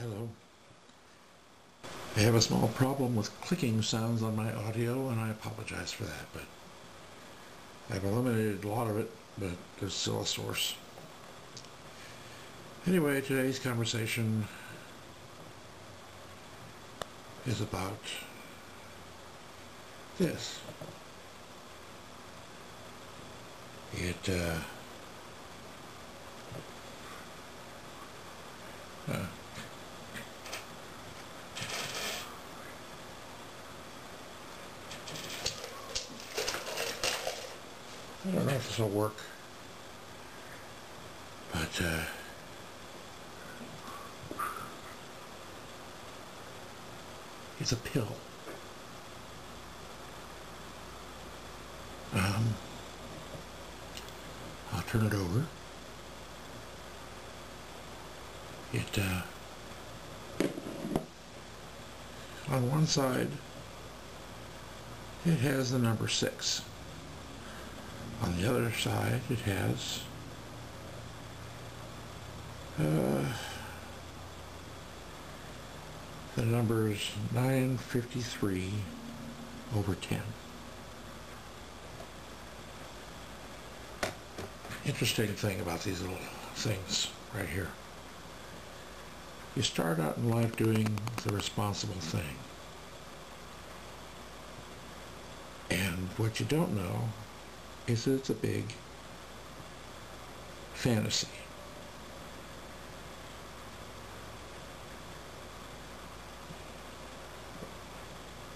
Hello. I have a small problem with clicking sounds on my audio, and I apologize for that, but I've eliminated a lot of it, but there's still a source. Anyway, today's conversation is about this. It, I don't know if this will work, but it's a pill. I'll turn it over. It, on one side, it has the number 6. On the other side, it has the numbers 953/10. Interesting thing about these little things right here. You start out in life doing the responsible thing. And what you don't know is that it's a big fantasy.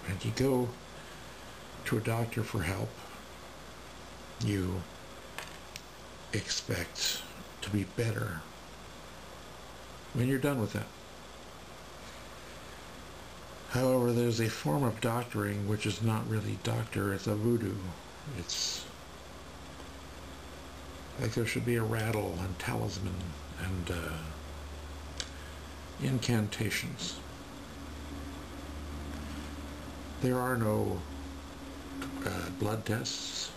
And you go to a doctor for help, you expect to be better when you're done with that. However, there's a form of doctoring which is not really doctor, it's a voodoo. It's like there should be a rattle and talisman and incantations. There are no blood tests.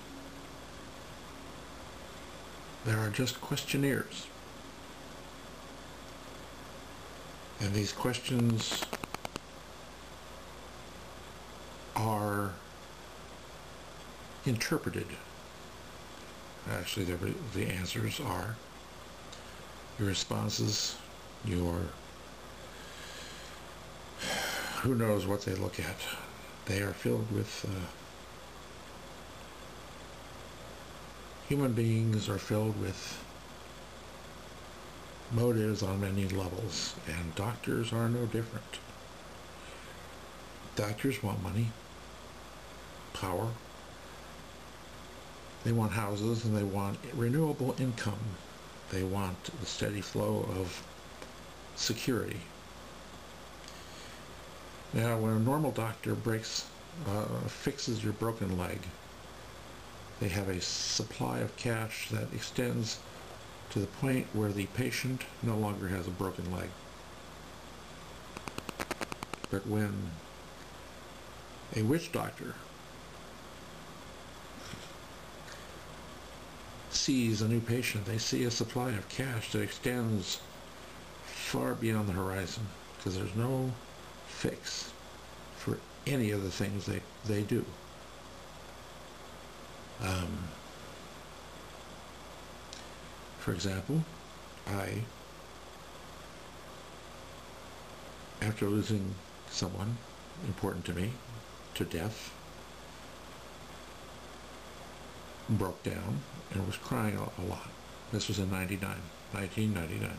There are just questionnaires. And these questions are interpreted. Actually, the answers are your responses, your who knows what they look at. They are filled with human beings are filled with motives on many levels, and doctors are no different. Doctors want money, power, they want houses, and they want renewable income. They want the steady flow of security. Now, when a normal doctor fixes your broken leg, they have a supply of cash that extends to the point where the patient no longer has a broken leg. But when a witch doctor sees a new patient, they see a supply of cash that extends far beyond the horizon, because there's no fix for any of the things they do. For example, after losing someone important to me to death, broke down and was crying a lot. This was in 1999.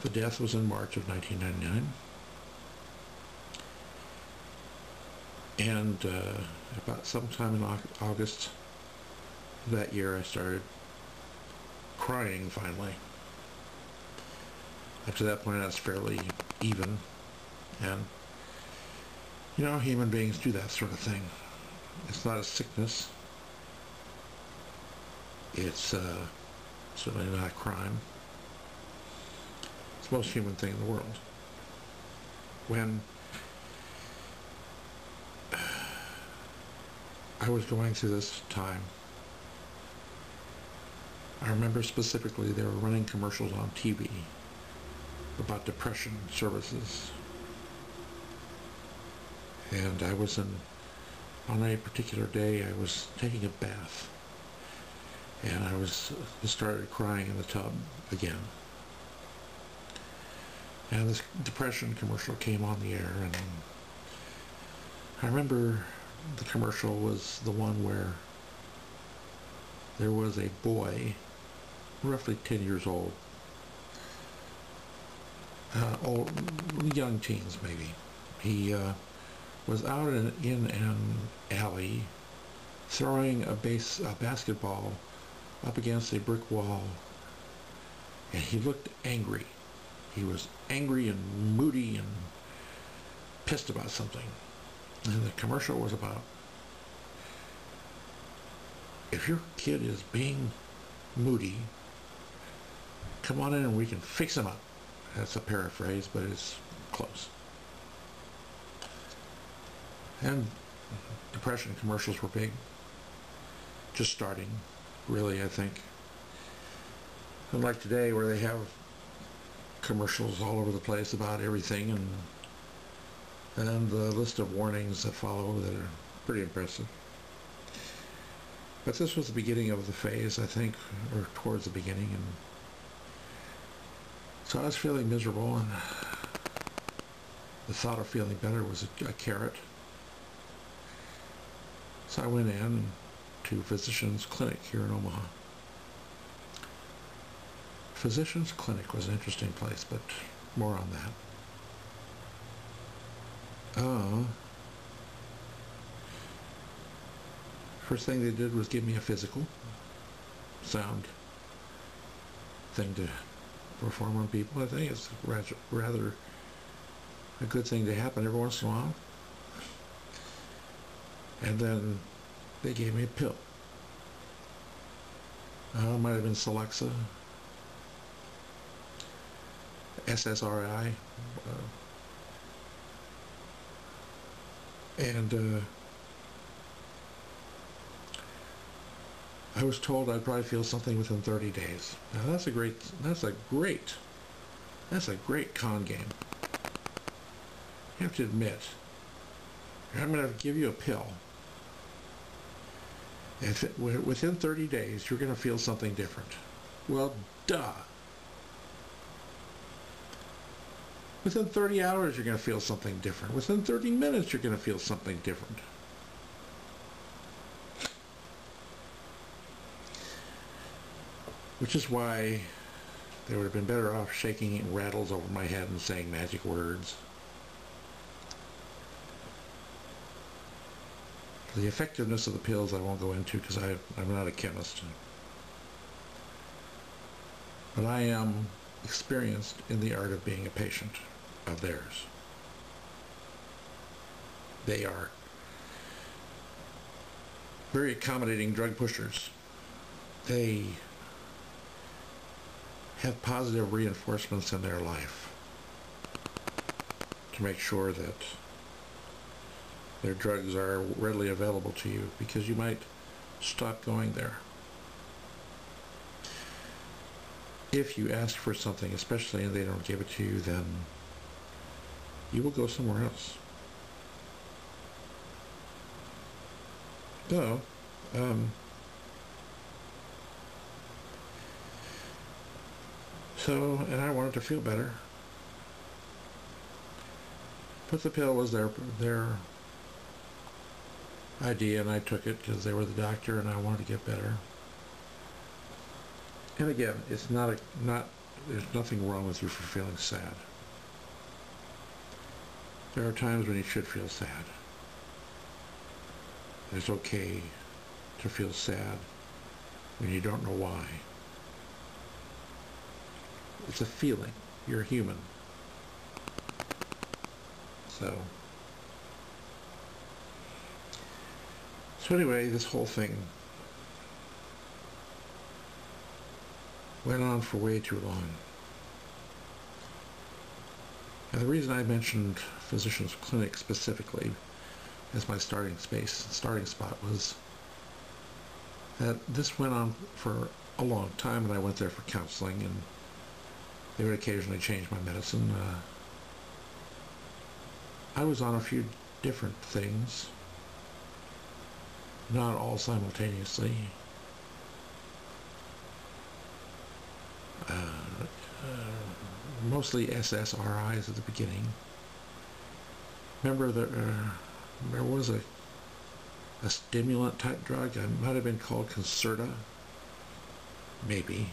The death was in March of 1999. And about sometime in August that year, I started crying finally. Up to that point, I was fairly even. And, you know, human beings do that sort of thing. It's not a sickness. It's certainly not a crime. It's the most human thing in the world. When I was going through this time, I remember specifically they were running commercials on TV about depression services. And on a particular day, I was taking a bath, and I started crying in the tub again. And this depression commercial came on the air, and I remember the commercial was the one where there was a boy, roughly 10 years old, young teens maybe. He was out in an alley throwing a basketball up against a brick wall, and he looked angry. He was angry and moody and pissed about something. And the commercial was about, if your kid is being moody, come on in and we can fix him up. That's a paraphrase, but it's close. And depression commercials were big. Just starting, really, I think. Unlike today, where they have commercials all over the place about everything, and the list of warnings that follow that are pretty impressive. But this was the beginning of the phase, I think, or towards the beginning, and so I was feeling miserable, and the thought of feeling better was a carrot. So I went in to Physicians Clinic here in Omaha. Physicians Clinic was an interesting place, but more on that. First thing they did was give me a physical. Sound thing to perform on people. I think it's rather a good thing to happen every once in a while. And then they gave me a pill. It might have been Celexa, SSRI, and I was told I'd probably feel something within 30 days. Now that's a great con game. You have to admit, I'm going to give you a pill. Within 30 days, you're going to feel something different. Well, duh. Within 30 hours, you're going to feel something different. Within 30 minutes, you're going to feel something different. Which is why they would have been better off shaking rattles over my head and saying magic words. The effectiveness of the pills I won't go into because I'm not a chemist. But I am experienced in the art of being a patient of theirs. They are very accommodating drug pushers. They have positive reinforcements in their life to make sure that their drugs are readily available to you, because you might stop going there. If you ask for something, especially, and they don't give it to you, then you will go somewhere else. So, and I wanted to feel better. But the pill was their idea, and I took it because they were the doctor and I wanted to get better. And again, it's there's nothing wrong with you for feeling sad. There are times when you should feel sad. It's okay to feel sad when you don't know why. It's a feeling. You're human. So anyway, this whole thing went on for way too long. And the reason I mentioned Physicians Clinic specifically as my starting spot was that this went on for a long time, and I went there for counseling, They would occasionally change my medicine. I was on a few different things, not all simultaneously. Mostly SSRIs at the beginning. Remember there was a stimulant type drug. It might have been called Concerta. Maybe.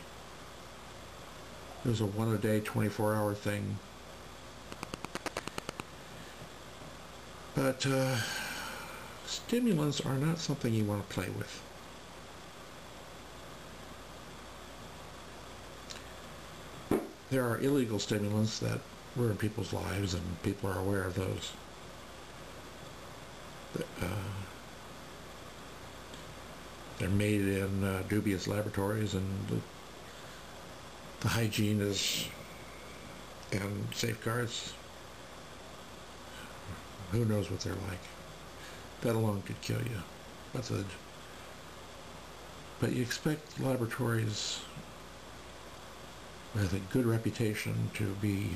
It was a one-a-day, 24-hour thing. But stimulants are not something you want to play with. There are illegal stimulants that ruin people's lives, and people are aware of those. They're made in dubious laboratories, and the hygiene is and safeguards, who knows what they're like. That alone could kill you. But you expect laboratories with a good reputation to be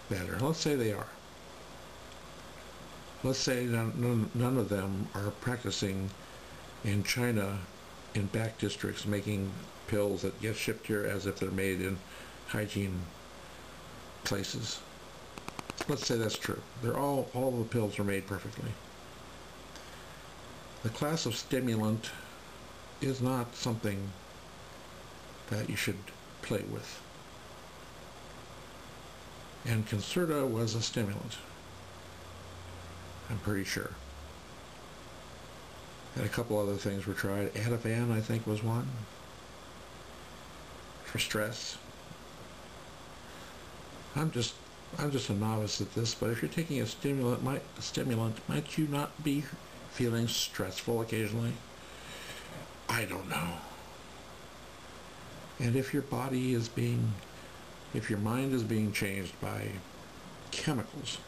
better. Let's say they are. Let's say none of them are practicing in China in back districts making pills that get shipped here as if they're made in hygiene places. Let's say that's true. All the pills are made perfectly. The class of stimulant is not something that you should play with. And Concerta was a stimulant, I'm pretty sure. And a couple other things were tried. Ativan, I think, was one for stress. I'm just a novice at this, but if you're taking a stimulant, might you not be feeling stressful occasionally? I don't know. And if your mind is being changed by chemicals,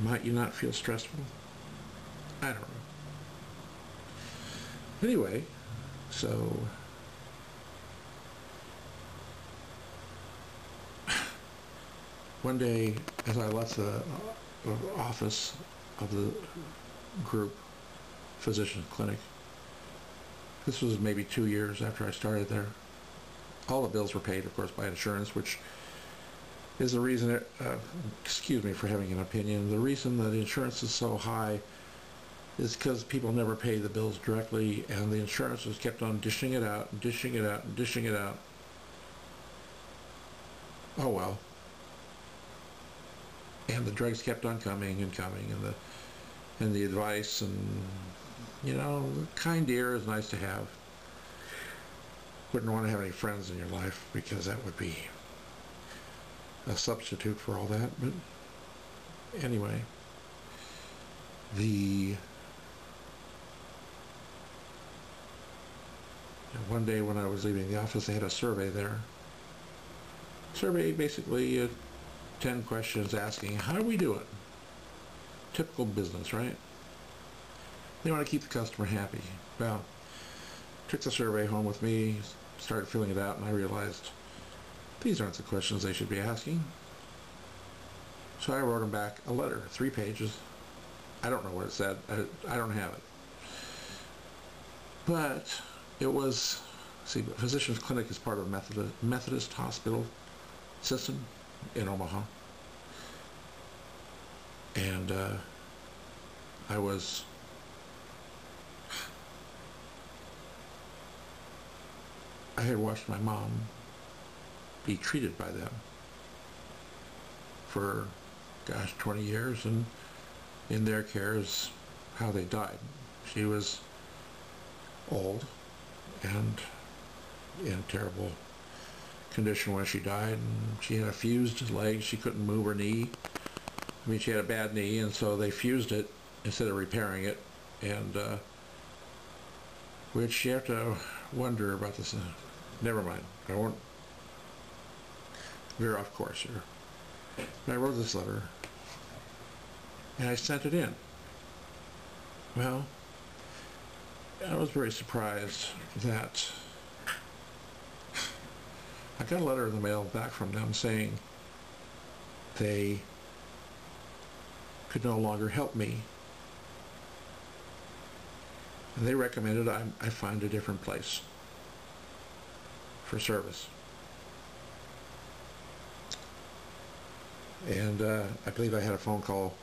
might you not feel stressful? I don't know. Anyway, so one day, as I left the office of the group physician's clinic, this was maybe 2 years after I started there. All the bills were paid, of course, by insurance, which is the reason, excuse me for having an opinion, the reason that insurance is so high is because people never pay the bills directly, and the insurance has kept on dishing it out and dishing it out and dishing it out. Oh well. And the drugs kept on coming and coming, and the advice, and you know, kind ear is nice to have. Wouldn't want to have any friends in your life, because that would be a substitute for all that. But anyway, one day when I was leaving the office, they had a survey there. Survey, basically 10 questions asking, how are we doing? Typical business, right? They want to keep the customer happy. Well, took the survey home with me, started filling it out, and I realized these aren't the questions they should be asking. So I wrote them back a letter, 3 pages. I don't know what it said. I don't have it. But it was, see, Physicians Clinic is part of Methodist Hospital system in Omaha. And I had watched my mom be treated by them for, gosh, 20 years, and in their care is how they died. She was old and in terrible condition when she died, and she had a fused leg. She couldn't move her knee. I mean, she had a bad knee, and so they fused it instead of repairing it, and which you have to wonder about this. Never mind. I won't veer off course here. But I wrote this letter, and I sent it in. Well, I was very surprised that I got a letter in the mail back from them saying they could no longer help me. And they recommended I find a different place for service. And I believe I had a phone call.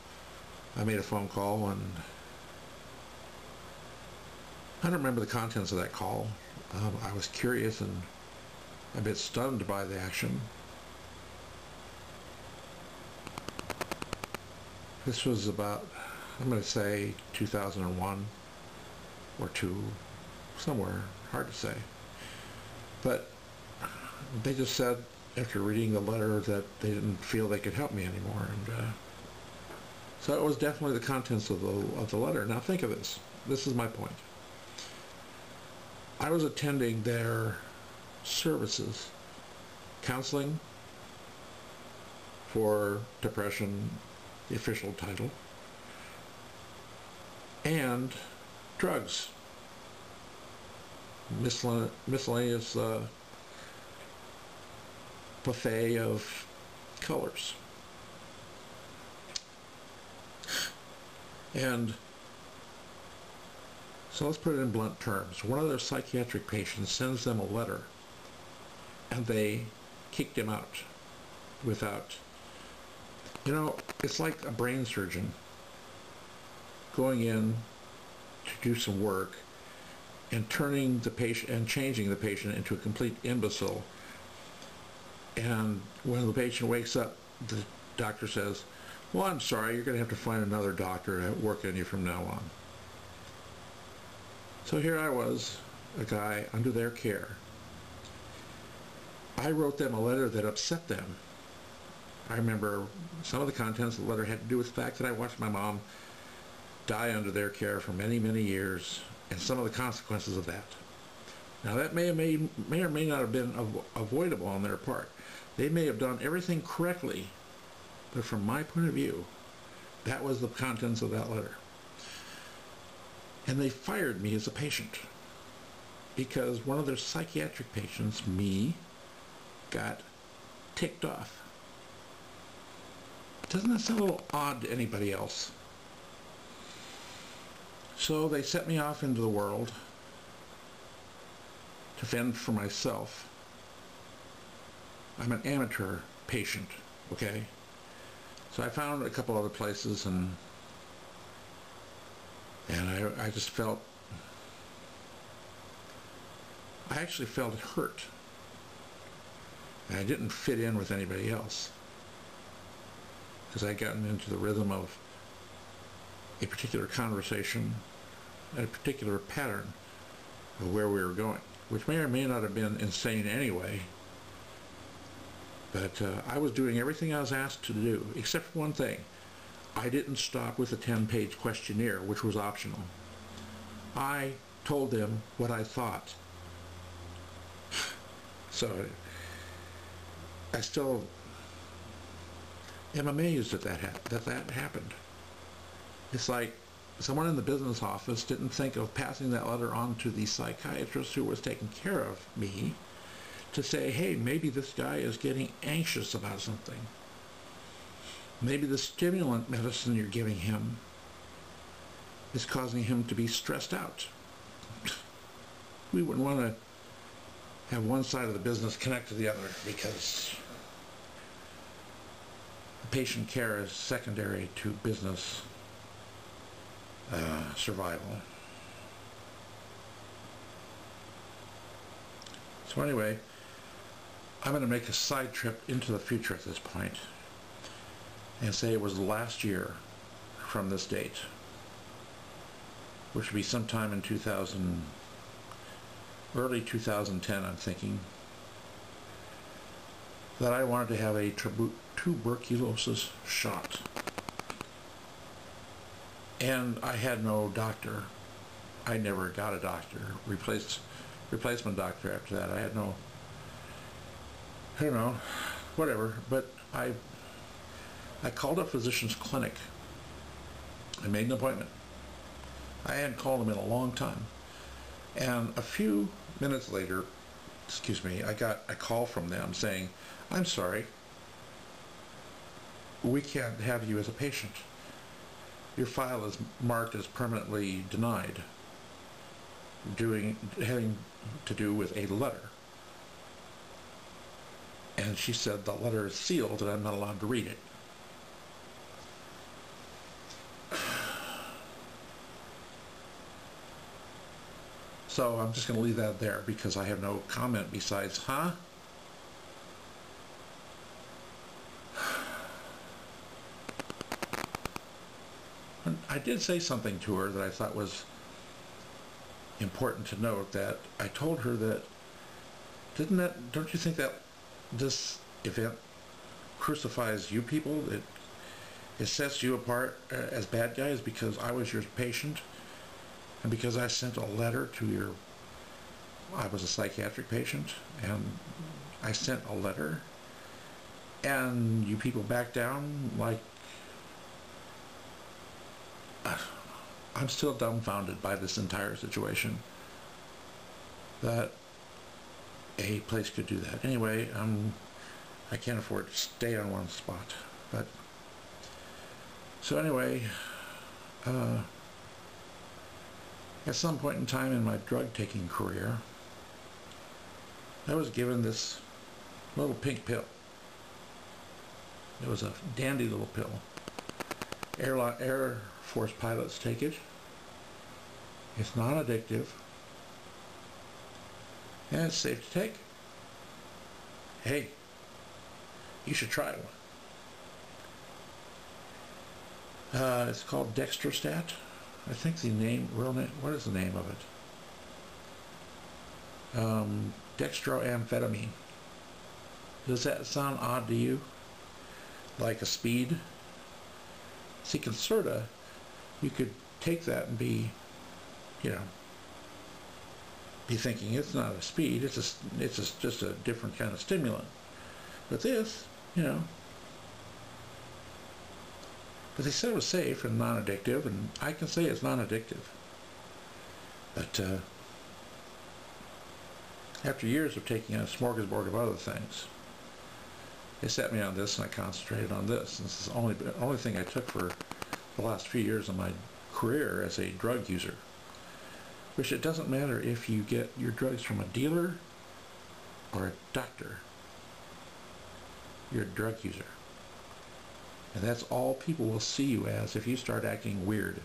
I made a phone call, and I don't remember the contents of that call. I was curious and a bit stunned by the action. This was about, I'm going to say 2001 or 2, somewhere, hard to say. But they just said, after reading the letter, that they didn't feel they could help me anymore. And so it was definitely the contents of the letter. Now think of this. This is my point. I was attending their services, counseling for depression, the official title, and drugs, miscellaneous buffet of colors. And so let's put it in blunt terms. One of their psychiatric patients sends them a letter, and they kicked him out without, you know, it's like a brain surgeon going in to do some work and turning the patient and changing the patient into a complete imbecile. And when the patient wakes up, the doctor says, "Well, I'm sorry, you're going to have to find another doctor to work on you from now on." So here I was, a guy under their care. I wrote them a letter that upset them. I remember some of the contents of the letter had to do with the fact that I watched my mom die under their care for many, many years, and some of the consequences of that. Now that may or may not have been avoidable on their part. They may have done everything correctly, but from my point of view, that was the contents of that letter. And they fired me as a patient because one of their psychiatric patients, me, got ticked off. Doesn't that sound a little odd to anybody else? So they sent me off into the world to fend for myself. I'm an amateur patient, okay? So I found a couple other places, and I just felt, I actually felt hurt. And I didn't fit in with anybody else because I'd gotten into the rhythm of a particular conversation and a particular pattern of where we were going, which may or may not have been insane anyway. But I was doing everything I was asked to do, except for one thing. I didn't stop with a 10-page questionnaire, which was optional. I told them what I thought. So I still am amazed at that happened. It's like someone in the business office didn't think of passing that letter on to the psychiatrist who was taking care of me to say, hey, maybe this guy is getting anxious about something. Maybe the stimulant medicine you're giving him is causing him to be stressed out. We wouldn't want to have one side of the business connect to the other because patient care is secondary to business survival. So anyway, I'm going to make a side trip into the future at this point and say it was the last year from this date, which would be sometime in early 2010, I'm thinking, that I wanted to have a tuberculosis shot. And I had no doctor. I never got a doctor, replacement doctor after that. I had no, I don't know, whatever, but I called up Physicians Clinic. I made an appointment. I hadn't called them in a long time. And a few minutes later, excuse me, I got a call from them saying, I'm sorry, we can't have you as a patient. Your file is marked as permanently denied, having to do with a letter. And she said the letter is sealed and I'm not allowed to read it. So I'm just going to leave that there because I have no comment besides, huh? I did say something to her that I thought was important to note, that I told her that, don't you think that this event crucifies you people? It sets you apart as bad guys because I was your patient and because I sent a letter to I was a psychiatric patient and I sent a letter and you people back down. Like, I'm still dumbfounded by this entire situation that a place could do that. Anyway, I can't afford to stay on one spot. But so anyway, at some point in time in my drug-taking career, I was given this little pink pill. It was a dandy little pill. Air Force pilots take it. It's non-addictive. And it's safe to take. Hey, you should try one. It's called Dextrostat. I think the real name, what is the name of it? Dextroamphetamine. Does that sound odd to you? Like a speed? See, Concerta, you could take that and be thinking it's not a speed, it's just a different kind of stimulant. But this, but they said it was safe and non-addictive, and I can say it's non-addictive. But after years of taking a smorgasbord of other things, they set me on this and I concentrated on this. And this is the only thing I took for the last few years of my career as a drug user. Which it doesn't matter if you get your drugs from a dealer or a doctor. You're a drug user. And that's all people will see you as if you start acting weird.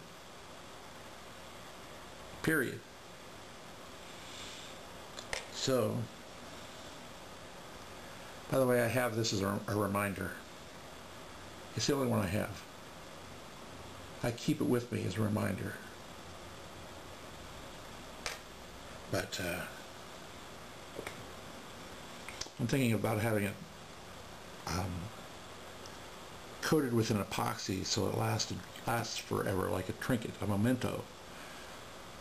Period. So, by the way, I have this as a reminder. It's the only one I have. I keep it with me as a reminder. But I'm thinking about having it coated with an epoxy so it lasts forever, like a trinket, a memento,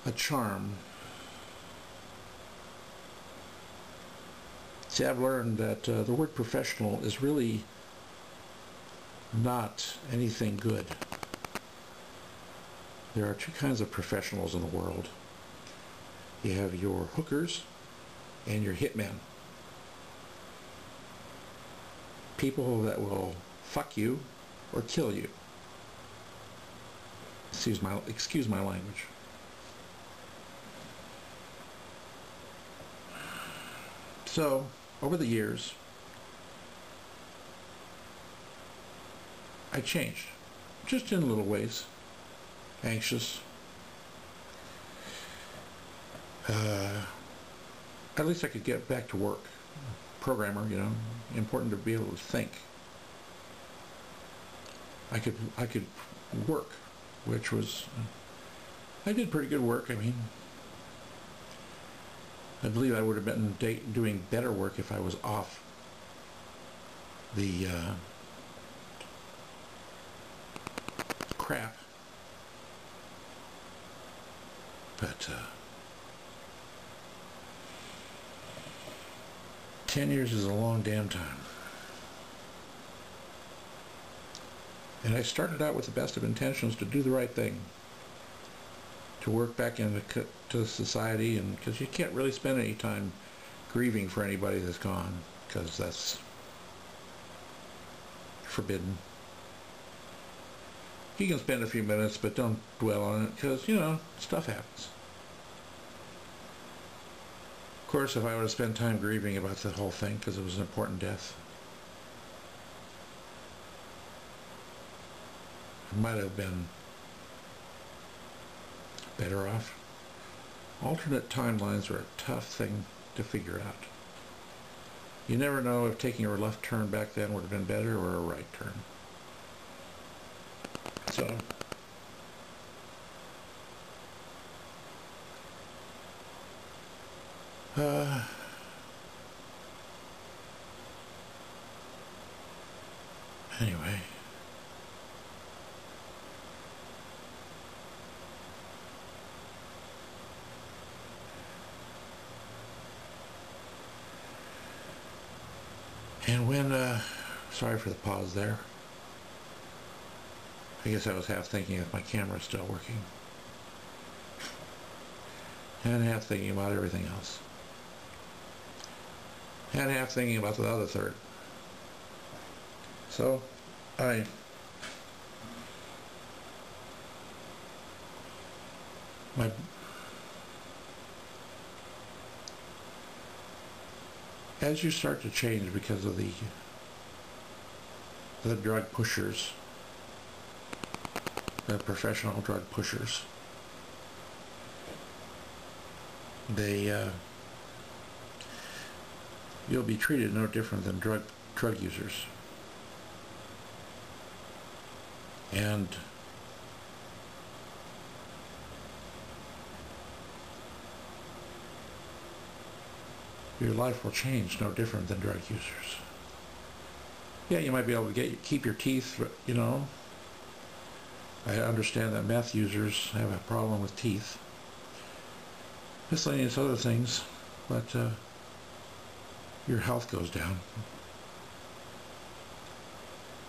a charm. See, I've learned that the word professional is really not anything good. There are two kinds of professionals in the world. You have your hookers and your hitmen. People that will fuck you or kill you. Excuse my language. So, over the years, I changed, just in little ways. Anxious. At least I could get back to work. Programmer, important to be able to think. I could work, which was, I did pretty good work. I mean, I believe I would have been doing better work if I was off the crap. But 10 years is a long damn time. And I started out with the best of intentions to do the right thing, to work back into society, and because you can't really spend any time grieving for anybody that's gone, because that's forbidden. You can spend a few minutes, but don't dwell on it, because, you know, stuff happens. Of course, if I were to spend time grieving about the whole thing, because it was an important death, I might have been better off. Alternate timelines are a tough thing to figure out. You never know if taking a left turn back then would have been better or a right turn. So, anyway. And when, sorry for the pause there. I guess I was half thinking if my camera's still working. And half thinking about everything else. And half thinking about the other third. So, as you start to change because of the drug pushers, the professional drug pushers, you'll be treated no different than drug users. And your life will change no different than drug users. Yeah, you might be able to keep your teeth, you know. I understand that meth users have a problem with teeth. Miscellaneous other things, but your health goes down.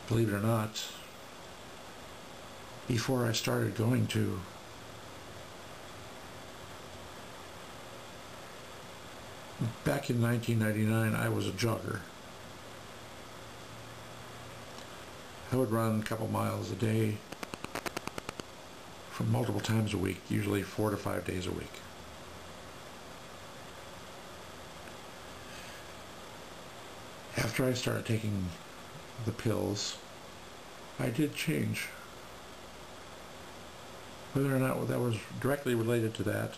Believe it or not, before I started going to back in 1999, I was a jogger. I would run a couple miles a day for multiple times a week, usually 4 to 5 days a week. After I started taking the pills, I did change. Whether or not that was directly related to that,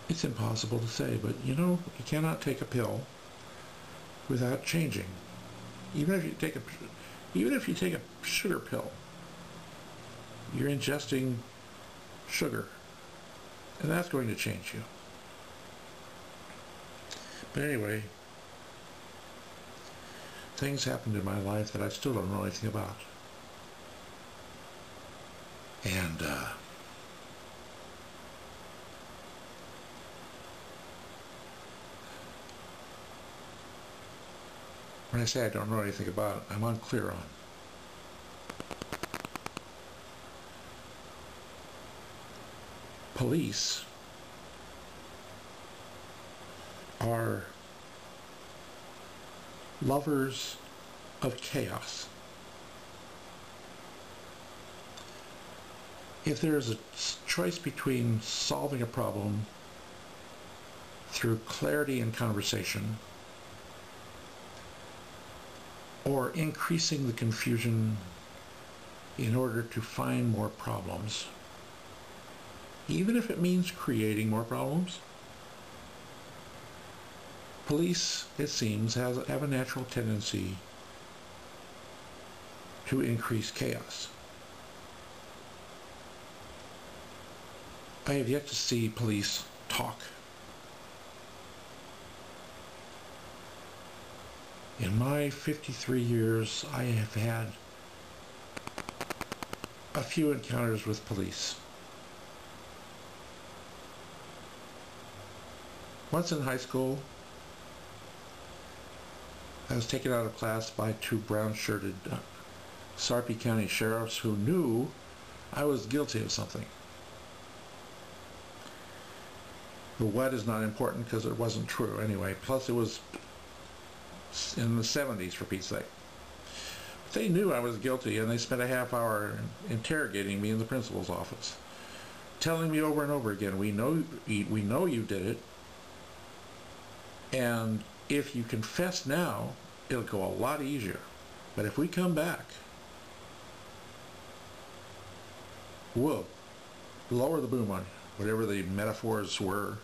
it's impossible to say, but you know, you cannot take a pill without changing. Even if you take a sugar pill, you're ingesting sugar, and that's going to change you. But anyway, things happened in my life that I still don't know anything about. And when I say I don't know anything about it, I'm unclear on. Police are lovers of chaos. If there is a choice between solving a problem through clarity and conversation or increasing the confusion in order to find more problems, even if it means creating more problems, police, it seems, have a natural tendency to increase chaos. I have yet to see police talk. In my 53 years, I have had a few encounters with police. Once in high school, I was taken out of class by 2 brown-shirted Sarpy County sheriffs who knew I was guilty of something. The what is not important because it wasn't true anyway. Plus it was in the 70s, for Pete's sake. They knew I was guilty, and they spent a half hour interrogating me in the principal's office, telling me over and over again, we know you did it, and if you confess now, it'll go a lot easier. But if we come back, we'll lower the boom on you, whatever the metaphors were.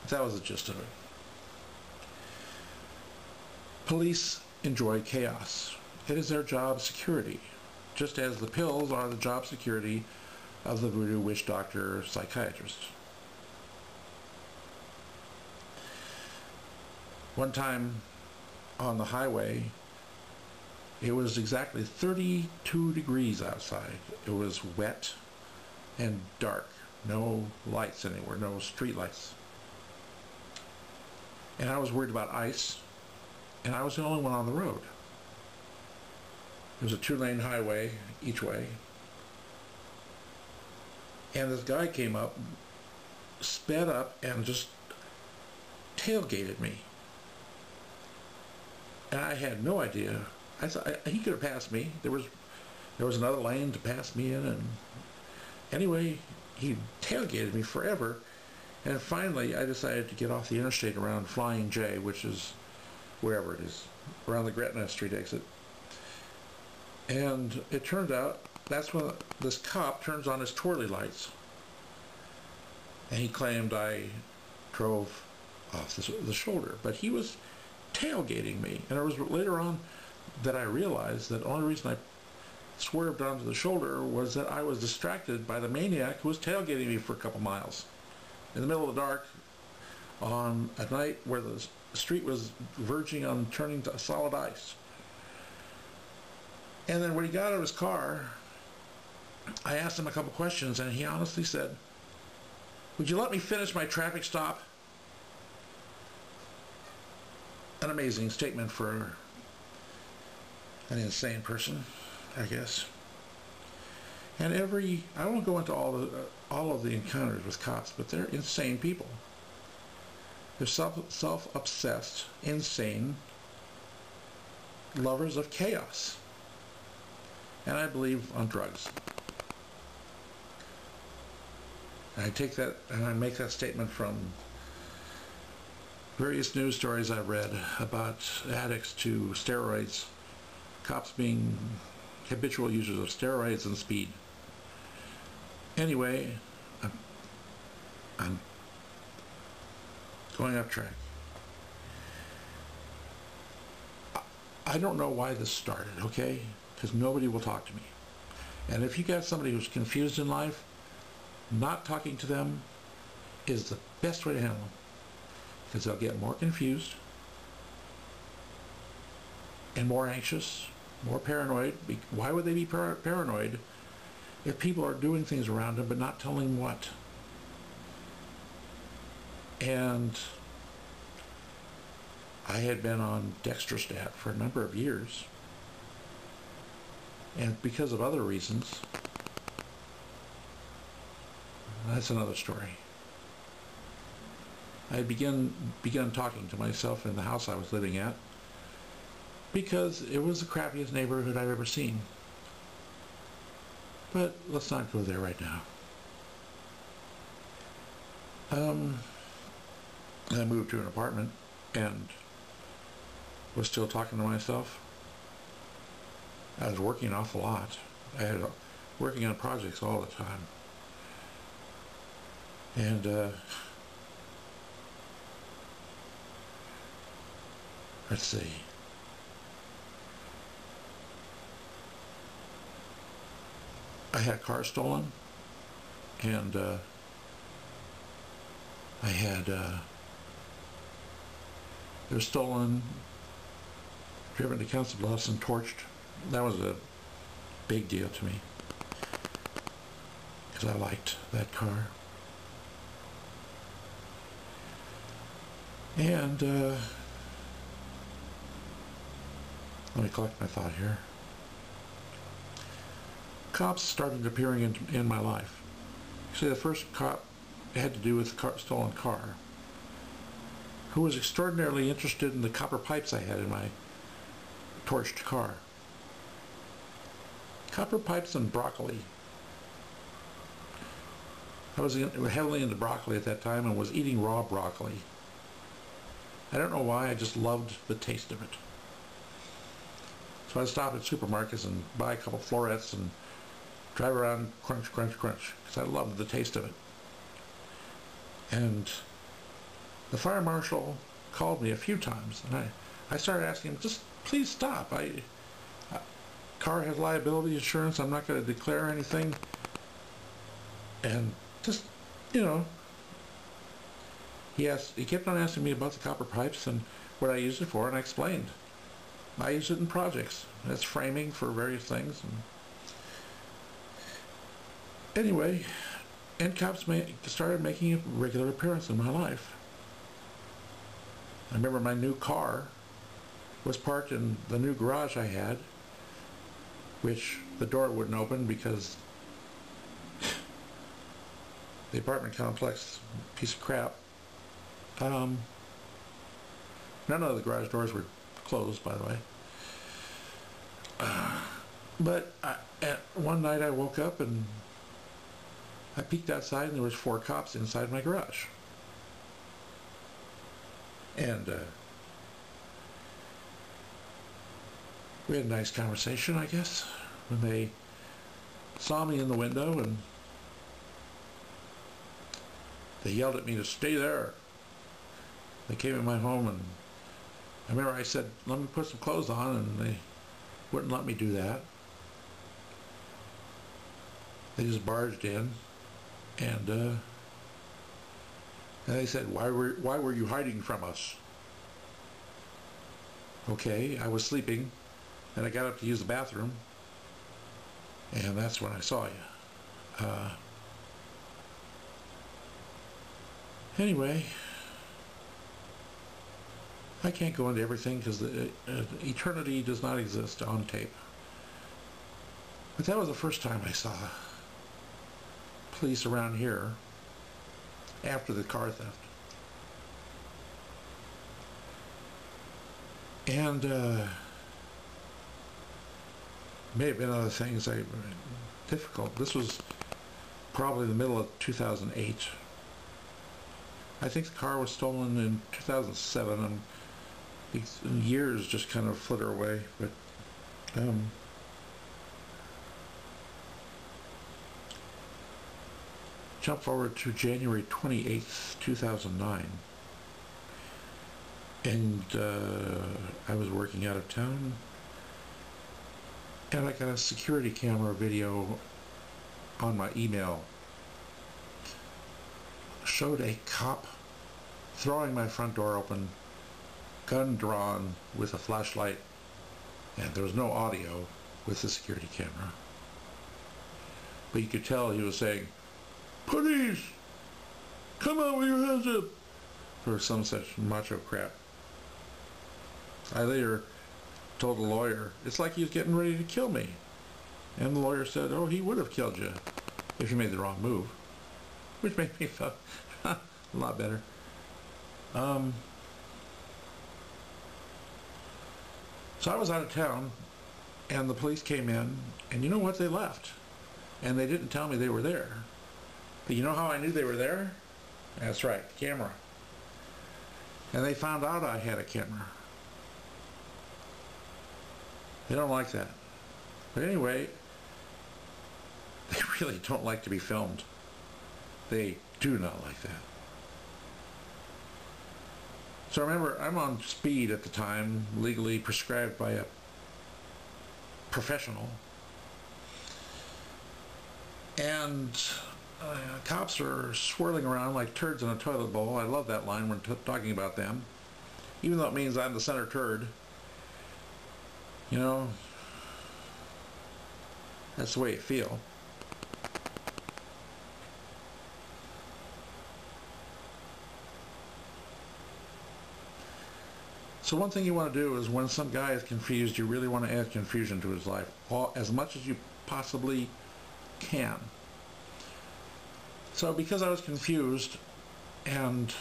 That was the gist of it. Police enjoy chaos. It is their job security, just as the pills are the job security of the voodoo witch doctor psychiatrist. One time on the highway, it was exactly 32 degrees outside. It was wet and dark. No lights anywhere, no street lights. And I was worried about ice, and I was the only one on the road. It was a 2-lane highway each way. And this guy came up, sped up, and just tailgated me. And I had no idea. I thought he could have passed me. There was another lane to pass me in, and anyway, he tailgated me forever. And finally, I decided to get off the interstate around Flying J, which is wherever it is, around the Gretna Street exit. And it turned out that's when this cop turns on his twirly lights. And he claimed I drove off the shoulder. But he was tailgating me. And it was later on that I realized that the only reason I swerved onto the shoulder was that I was distracted by the maniac who was tailgating me for a couple miles. In the middle of the dark, on a night where the street was verging on turning to solid ice. And then when he got out of his car, I asked him a couple questions, and he honestly said, "Would you let me finish my traffic stop?" An amazing statement for an insane person, I guess. And I won't go into all of the encounters with cops, but they're insane people. They're self-obsessed, insane lovers of chaos. And I believe on drugs. I take that and I make that statement from various news stories I've read about addicts to steroids, cops being habitual users of steroids and speed. Anyway, I'm going off track. I don't know why this started, okay? Because nobody will talk to me. And if you got somebody who's confused in life, not talking to them is the best way to handle them. Because they'll get more confused and more anxious, more paranoid. Why would they be paranoid if people are doing things around them but not telling what? And I had been on dextrostat for a number of years, and because of other reasons, that's another story. I had begun talking to myself in the house I was living at because it was the crappiest neighborhood I've ever seen. But let's not go there right now. I moved to an apartment and was still talking to myself. I was working an awful lot. I had working on projects all the time. And let's see. I had a car stolen, and it was stolen, driven to Council Bluffs and torched. That was a big deal to me because I liked that car. And let me collect my thought here. Cops started appearing in my life. See, the first cop had to do with the stolen car. who was extraordinarily interested in the copper pipes I had in my torched car. Copper pipes and broccoli. I was heavily into broccoli at that time and was eating raw broccoli. I don't know why, I just loved the taste of it. So I'd stop at supermarkets and buy a couple florets and drive around, crunch, crunch, crunch, because I loved the taste of it. And the fire marshal called me a few times, and I started asking him, just please stop. Car has liability insurance, I'm not going to declare anything. And just, you know, he kept on asking me about the copper pipes and what I used it for, and I explained. I use it in projects. That's framing for various things. And anyway, NCOPS started making a regular appearance in my life. I remember my new car was parked in the new garage I had, which the door wouldn't open because the apartment complex, piece of crap. None of the garage doors were closed, by the way. But one night I woke up and I peeked outside and there was 4 cops inside my garage. And we had a nice conversation, I guess, when they saw me in the window, and they yelled at me to stay there. They came in my home, and I remember I said, let me put some clothes on, and they wouldn't let me do that. They just barged in, and they said, why were you hiding from us? Okay, I was sleeping, and I got up to use the bathroom, and that's when I saw you. Anyway, I can't go into everything because eternity does not exist on tape. But that was the first time I saw police around here after the car theft. And may have been other things difficult. This was probably the middle of 2008. I think the car was stolen in 2007, and these years just kind of flitter away. But jump forward to January 28th, 2009. And I was working out of town, and I got a security camera video on my email. Showed a cop throwing my front door open, gun drawn with a flashlight, and there was no audio with the security camera. But you could tell he was saying, "Police, come on with your hands up," or some such macho crap. I later told the lawyer, it's like he was getting ready to kill me. And the lawyer said, oh, he would have killed you if you made the wrong move. Which made me feel a lot better. So I was out of town, and the police came in, and you know what? They left. And they didn't tell me they were there. But you know how I knew they were there? That's right, camera. And they found out I had a camera. They don't like that. But anyway, they really don't like to be filmed. They do not like that. So remember, I'm on speed at the time, legally prescribed by a professional. And cops are swirling around like turds in a toilet bowl. I love that line when talking about them. Even though it means I'm the center turd. You know, that's the way you feel. So one thing you want to do is when some guy is confused, you really want to add confusion to his life, as much as you possibly can. So because I was confused, and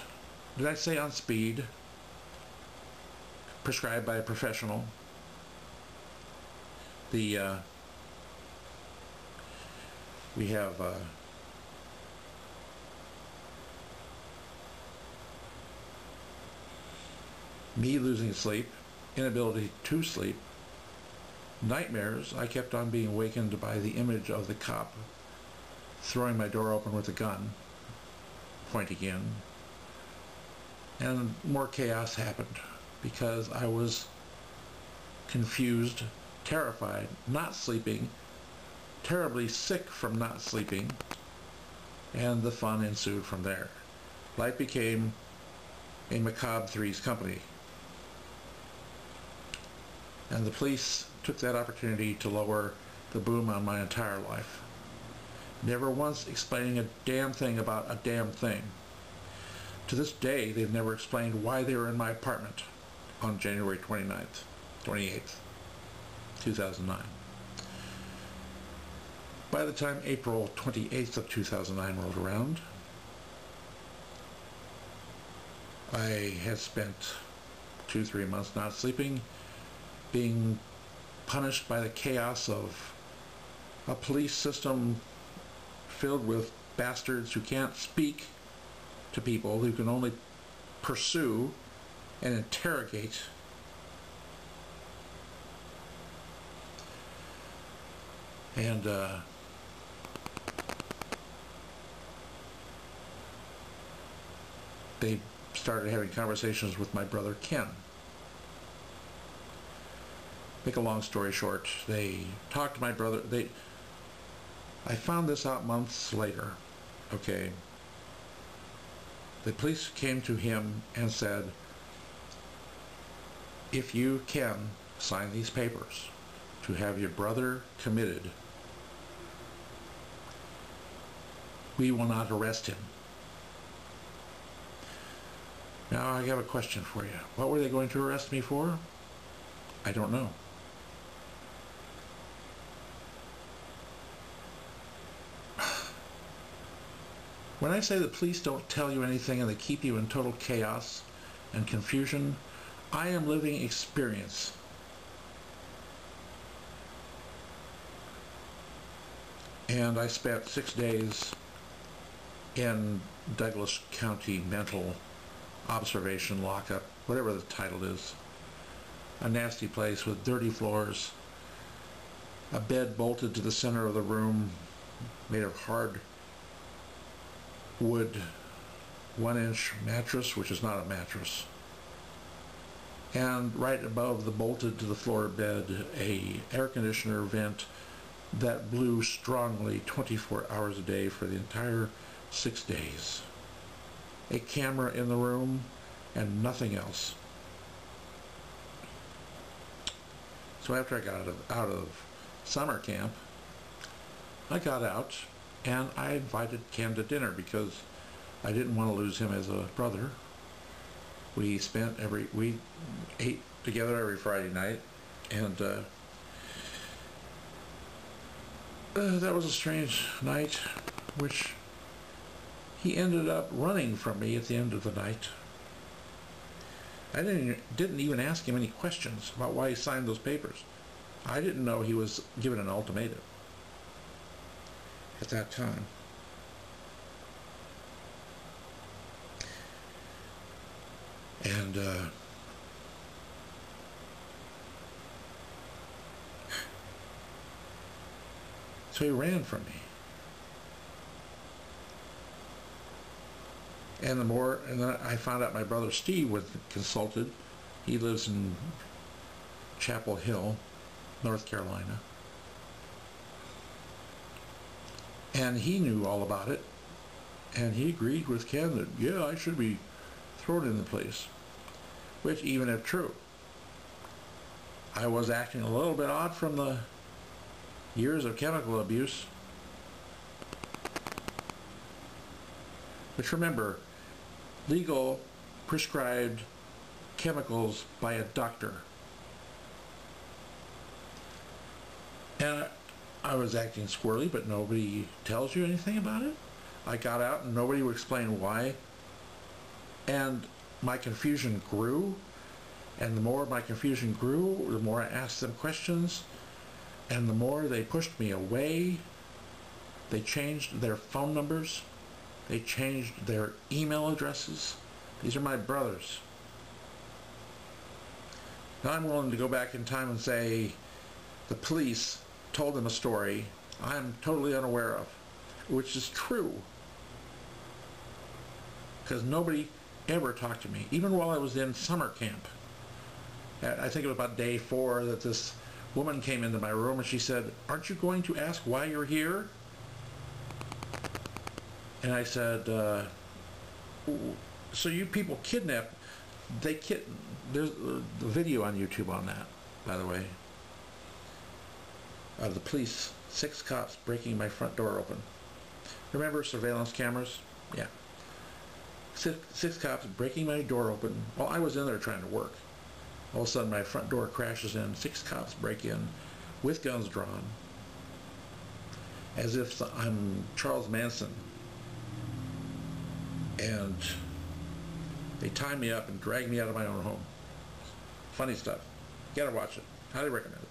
did I say on speed? prescribed by a professional. We have me losing sleep, inability to sleep, nightmares. I kept on being awakened by the image of the cop throwing my door open with a gun, pointing in, and more chaos happened because I was confused, terrified, not sleeping, terribly sick from not sleeping, and the fun ensued from there. Life became a macabre Three's Company. And the police took that opportunity to lower the boom on my entire life. Never once explaining a damn thing about a damn thing. To this day, they've never explained why they were in my apartment on January 28th, 2009. By the time April 28th of 2009 rolled around, I had spent 2-3 months not sleeping, being punished by the chaos of a police system filled with bastards who can't speak to people, who can only pursue and interrogate. And they started having conversations with my brother Ken. Make a long story short, they talked to my brother. I found this out months later, okay. The police came to him and said, if you can sign these papers to have your brother committed, we will not arrest him. Now I have a question for you. What were they going to arrest me for? I don't know. When I say the police don't tell you anything and they keep you in total chaos and confusion, I am living experience. And I spent 6 days in Douglas County Mental Observation Lockup, whatever the title is. A nasty place with dirty floors, a bed bolted to the center of the room made of hard wood, 1-inch mattress, which is not a mattress, and right above the bolted to the floor bed, a air conditioner vent that blew strongly 24 hours a day for the entire 6 days. A camera in the room and nothing else. So after I got out of summer camp, I got out and I invited Ken to dinner because I didn't want to lose him as a brother. We ate together every Friday night, and that was a strange night, which he ended up running from me at the end of the night. I didn't even ask him any questions about why he signed those papers. I didn't know he was given an ultimatum at that time. And so he ran from me. And then I found out my brother Steve was consulted. He lives in Chapel Hill, North Carolina. And he knew all about it. And he agreed with Ken that, yeah, I should be thrown in the place. Which, even if true, I was acting a little bit odd from the years of chemical abuse. But remember, legal, prescribed chemicals by a doctor. And I was acting squirrely, but nobody tells you anything about it. I got out and nobody would explain why. And my confusion grew, And the more my confusion grew, the more I asked them questions, and the more they pushed me away. They changed their phone numbers. They changed their email addresses. These are my brothers. Now I'm willing to go back in time and say the police told them a story I'm totally unaware of, which is true. Because nobody ever talked to me, even while I was in summer camp. I think it was about day 4 that this woman came into my room and she said, "Aren't you going to ask why you're here?" And I said, "So you people kidnapped?" There's a video on YouTube on that, by the way. The police, 6 cops breaking my front door open. Remember surveillance cameras? Yeah. Six cops breaking my door open while I was in there trying to work. All of a sudden my front door crashes in. 6 cops break in with guns drawn, as if I'm Charles Manson. And they tie me up and drag me out of my own home. Funny stuff. You gotta watch it. Highly recommend it.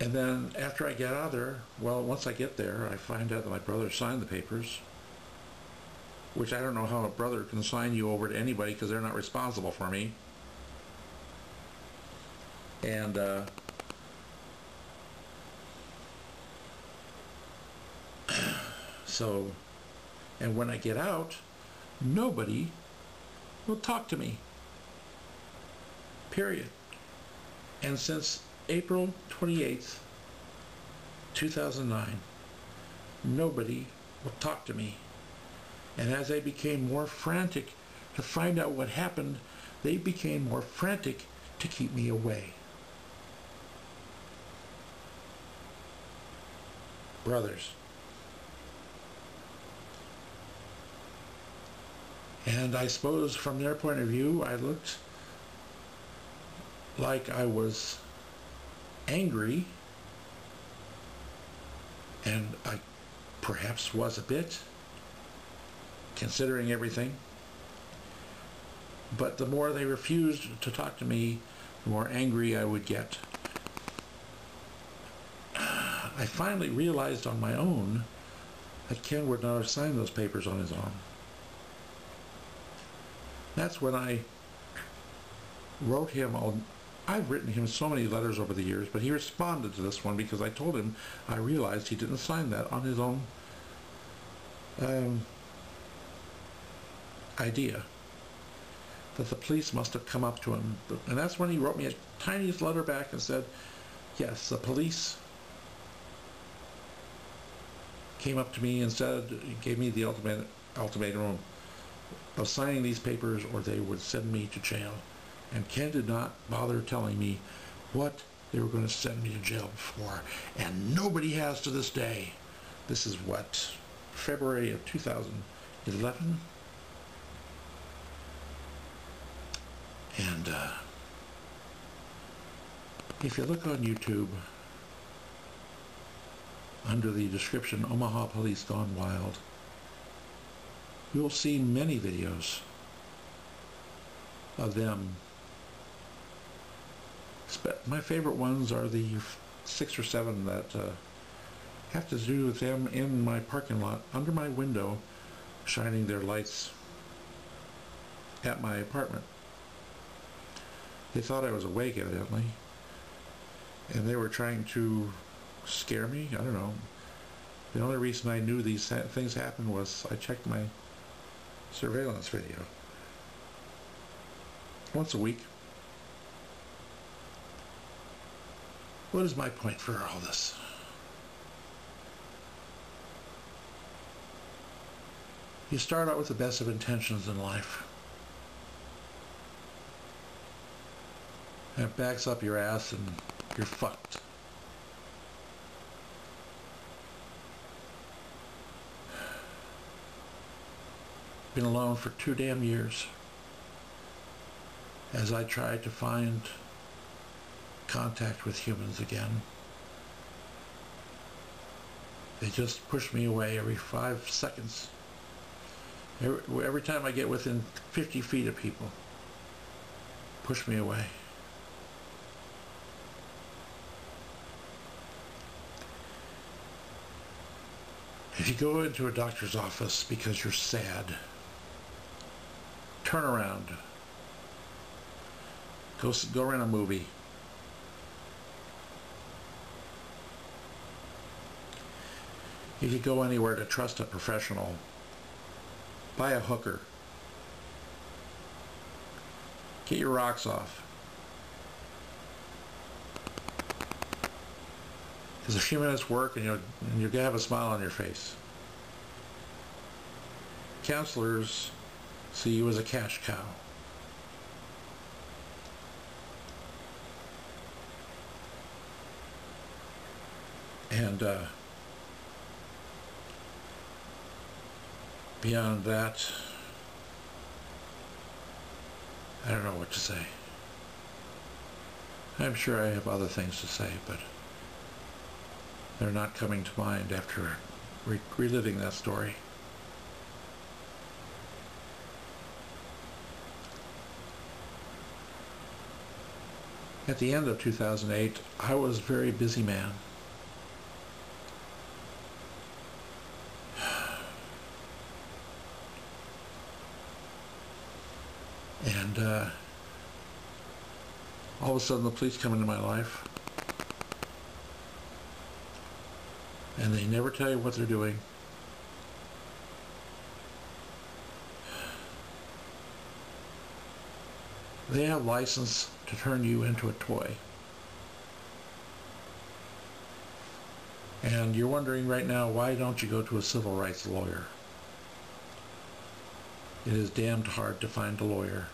And then after I get out of there, well, once I get there, I find out that my brother signed the papers, which I don't know how a brother can sign you over to anybody because they're not responsible for me. And and when I get out, nobody will talk to me. Period. And since April 28th, 2009, nobody will talk to me. And as I became more frantic to find out what happened, they became more frantic to keep me away. Brothers. And I suppose from their point of view, I looked like I was angry, and I perhaps was a bit, considering everything. But the more they refused to talk to me, the more angry I would get. I finally realized on my own that Ken would not have signed those papers on his own. That's when I wrote him. I've written him so many letters over the years, but he responded to this one because I told him I realized he didn't sign that on his own idea, that the police must have come up to him. And that's when he wrote me a tiniest letter back and said, yes, the police came up to me and said, gave me the ultimatum of signing these papers or they would send me to jail. And Ken did not bother telling me what they were going to send me to jail for. And nobody has to this day. This is what, February of 2011? And if you look on YouTube, under the description Omaha Police Gone Wild, you'll see many videos of them. My favorite ones are the 6 or 7 that have to do with them in my parking lot, under my window, shining their lights at my apartment. They thought I was awake, evidently, and they were trying to scare me. I don't know. The only reason I knew these things happened was I checked my surveillance video once a week. What is my point for all this? You start out with the best of intentions in life, and it backs up your ass and you're fucked. Been alone for 2 damn years as I tried to find contact with humans again. They just push me away every 5 seconds. Every time I get within 50 feet of people, push me away. If you go into a doctor's office because you're sad, turn around. Go rent a movie. If you go anywhere to trust a professional, buy a hooker. Get your rocks off. It's a few minutes work and you're going to have a smile on your face. Counselors see you as a cash cow. And beyond that, I don't know what to say. I'm sure I have other things to say, but they're not coming to mind after reliving that story. At the end of 2008, I was a very busy man. And all of a sudden the police come into my life, and they never tell you what they're doing. They have license to turn you into a toy. And you're wondering right now, why don't you go to a civil rights lawyer? It is damned hard to find a lawyer.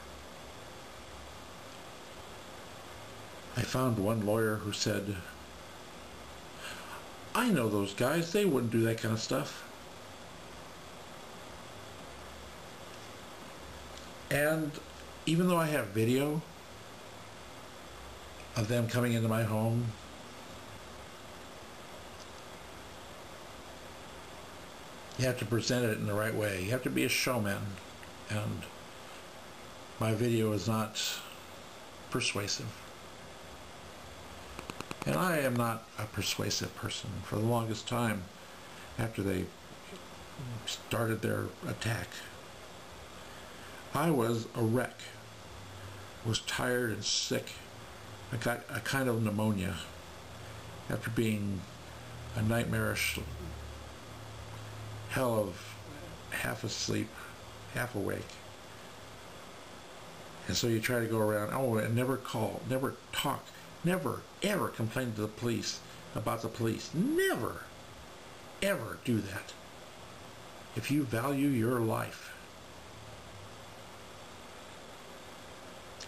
I found one lawyer who said, I know those guys, they wouldn't do that kind of stuff. And even though I have video of them coming into my home, you have to present it in the right way. You have to be a showman, and my video is not persuasive. And I am not a persuasive person. For the longest time, after they started their attack, I was a wreck. Was tired and sick. I got a kind of pneumonia after being a nightmarish hell of half asleep, half awake. And so you try to go around, and never call, never talk, never ever complain to the police about the police. Never ever do that if you value your life.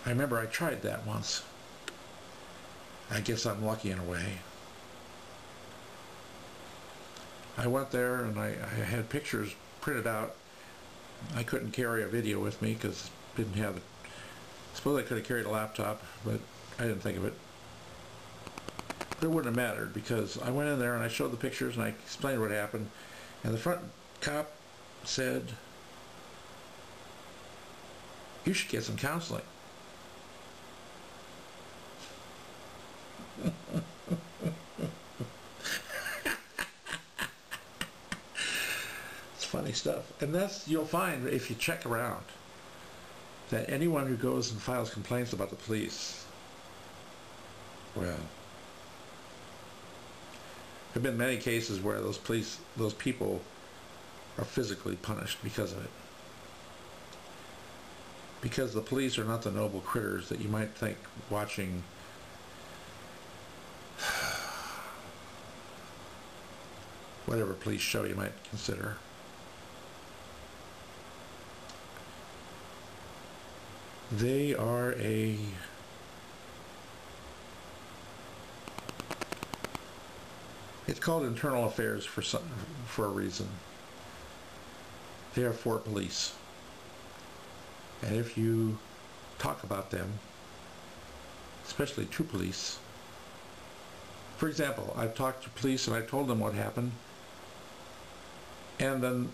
I remember I tried that once. I guess I'm lucky in a way. I went there and I had pictures printed out. I couldn't carry a video with me because I didn't have it. I suppose I could have carried a laptop, but I didn't think of it. But it wouldn't have mattered because I went in there and I showed the pictures and I explained what happened. And the front cop said, you should get some counseling. It's funny stuff. And that's, you'll find if you check around, that anyone who goes and files complaints about the police, well, there have been many cases where those people are physically punished because of it. Because the police are not the noble critters that you might think watching whatever police show you might consider. They are it's called internal affairs for a reason. They are for police. And if you talk about them, especially to police, for example, I've talked to police and I told them what happened, and then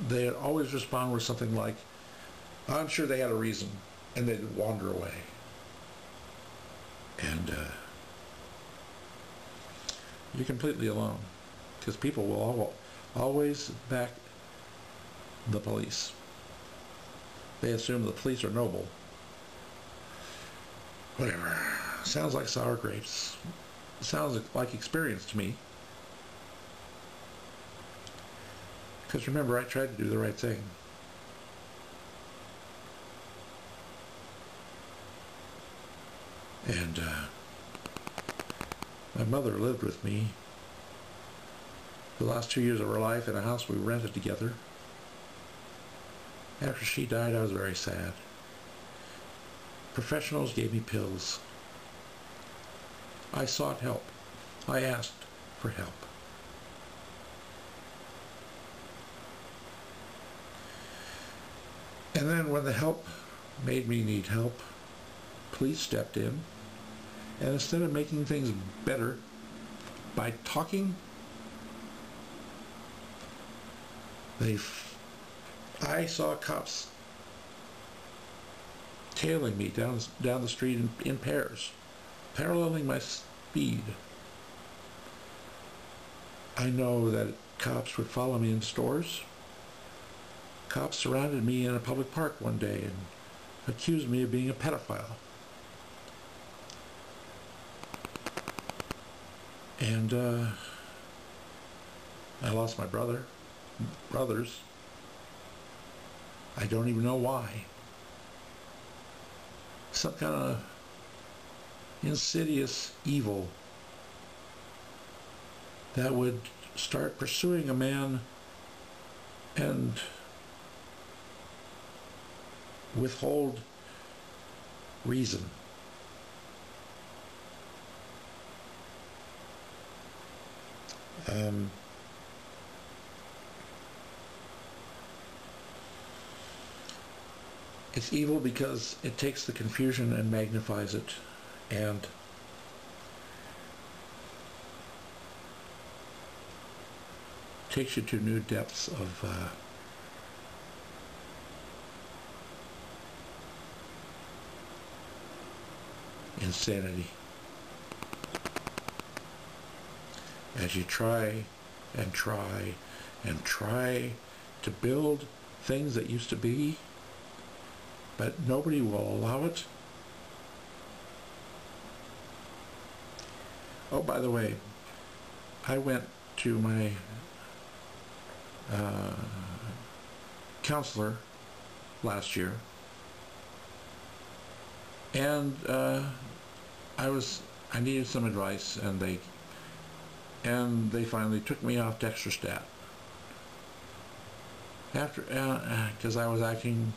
they'd always respond with something like, I'm sure they had a reason, and they'd wander away. And you're completely alone, because people will always back the police. They assume the police are noble. Whatever. Sounds like sour grapes. Sounds like experience to me. Because remember, I tried to do the right thing. And my mother lived with me the last 2 years of her life in a house we rented together. After she died, I was very sad. Professionals gave me pills. I sought help. I asked for help. And then when the help made me need help, police stepped in, and instead of making things better by talking, I saw cops tailing me down the street in pairs, paralleling my speed. I know that cops would follow me in stores. Cops surrounded me in a public park one day and accused me of being a pedophile. And I lost my brothers. I don't even know why. Some kind of insidious evil that would start pursuing a man and withhold reason. It's evil because it takes the confusion and magnifies it, and takes you to new depths of insanity. As you try and try and try to build things that used to be, but nobody will allow it. Oh, by the way, I went to my counselor last year, and I needed some advice, and they finally took me off Dextrostat after because I was acting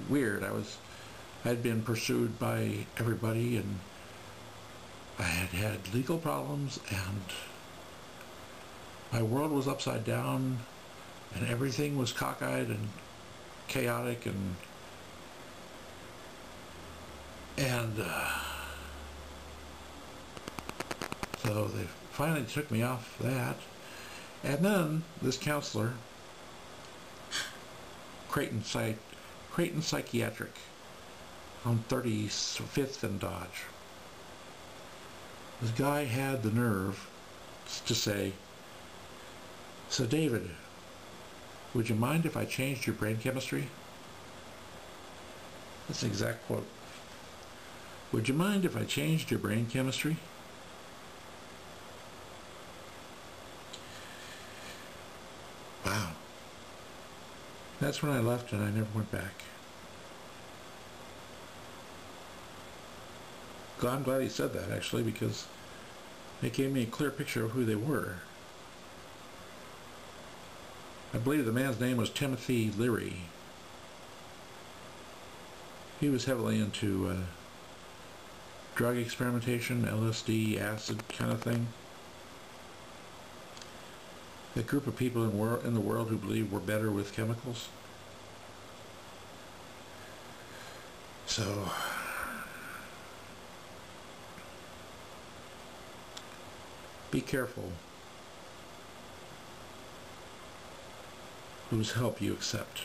weird. I'd been pursued by everybody, and I had legal problems, and my world was upside down, and everything was cockeyed and chaotic, and so they finally took me off that. And then this counselor, Creighton Psychiatric on 35th and Dodge. This guy had the nerve to say, "So David, would you mind if I changed your brain chemistry?" That's an exact quote. "Would you mind if I changed your brain chemistry?" Wow. That's when I left, and I never went back. I'm glad he said that, actually, because it gave me a clear picture of who they were. I believe the man's name was Timothy Leary. He was heavily into drug experimentation, LSD, acid kind of thing. A group of people in the world who believe we're better with chemicals. So be careful. whose help you accept.